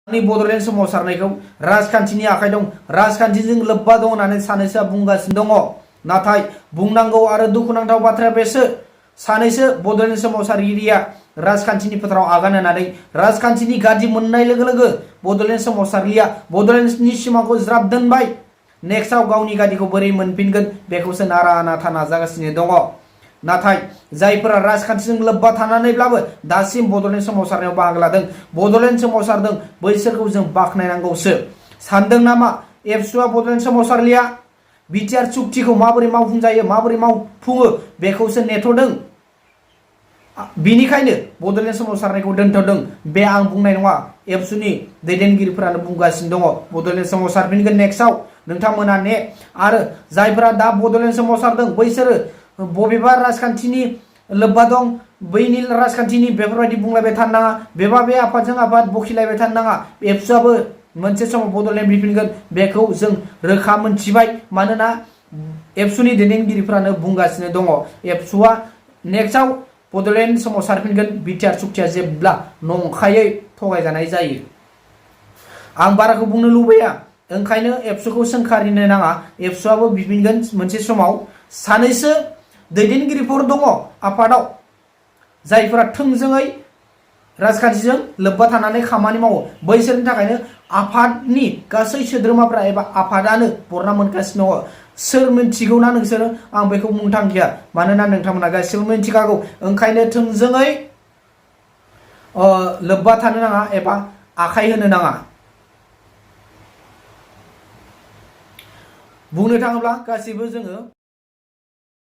बड'लेण्ड सोमावसारनायखौ राजखान्थिनि आखाइ दं, राजखान्थिजों लोब्बा दं होननानै सानैसोआ बुंगासिनो दङ। नाथाय बुंनांगौ आरो दुखुनांथाव बाथ्राया बेसो, सानैसो बड'लेण्ड सोमावसारगिरिया राजखान्थिनि फोथाराव आगान होनानै राजखान्थिनि गादि मोननाय लोगो लोगो बड'लेण्ड सोमावसारगिरिया बड'लेण्डनि सिमाखौ ज्राब दोनबाय। नेक्स्टआव गावनि गादिखौ बोरै मोनफिनगोन बेखौसो नारा नाथा नाजागासिनो दङ। नाथाय जायफोरा राजखान्थिजों लोब्बा थानानैब्लाबो दासिम बड'लेण्ड सोमावसारनायाव बाहागो लादों, बड'लेण्ड सोमावसारदों, बैसोरखौ जों बाख्नायनांगौसो। सानदों नामा एबसुआ बड'लेण्ड सोमावसारलिया बिटिआर चुक्तिखौ माबोरै मावफुंजायो, माबोरै मावफुङो बेखौसो नेथ'दों। बिनिखायनो बड'लेण्ड सोमावसारनायखौ दोनथ'दों बे आं बुंनाय नङा, एबसुनि दैदेनगिरिफोरानो बुंगासिनो दङ बड'लेण्ड सोमावसारफिनगोन नेक्स्टआव, नोंथांमोना ने। आरो जायफोरा दा बड'लेण्ड सोमावसारदों बैसोरो बबेबा राजखान्थिनि लोब्बा दं, बैनि राजखान्थिनि बेफोरबायदि बुंलायबाय थानो नाङा, बेबा बे आफादजों आफाद बखिलायबाय थानो नाङा। एबसुआबो मोनसे समाव बड'लेण्ड बिफिनगोन बेखौ जों रोखा मोनथिबाय, मानोना एबसुनि दैदेनगिरिफोरानो बुंगासिनो दङ एबसुआ नेक्स्टआव बड'लेण्ड सोमावसारफिनगोन बिटिआर चुक्तिया जेब्ला नंखायै थगायजानाय जायो। आं बाराखौ बुंनो लुबैया, ओंखायनो एबसुखौ सोंखारिनो नाङा, एबसुआबो बिफिनगोन मोनसे समाव। सानैसो दैदेनगिरिफोर दङ आफादाव जायफोरा थोंजोङै राजखान्थिजों लोब्बा थानानै खामानि मावो, बैसोरनि थाखायनो आफादनि गासै सोद्रोमाफ्रा एबा आफादानो बरना मोनगासिनो दङ। सोर मिन्थिगौना नोंसोरो? आं बेखौ बुंनो थांखिया, मानोना नोंथांमोना गासिबो मिन्थिखागौ। ओंखायनो थोंजोङै लोब्बा थानो नाङा एबा आखाइ होनो नाङा। बुंनो थाङोब्ला गासैबो जोङो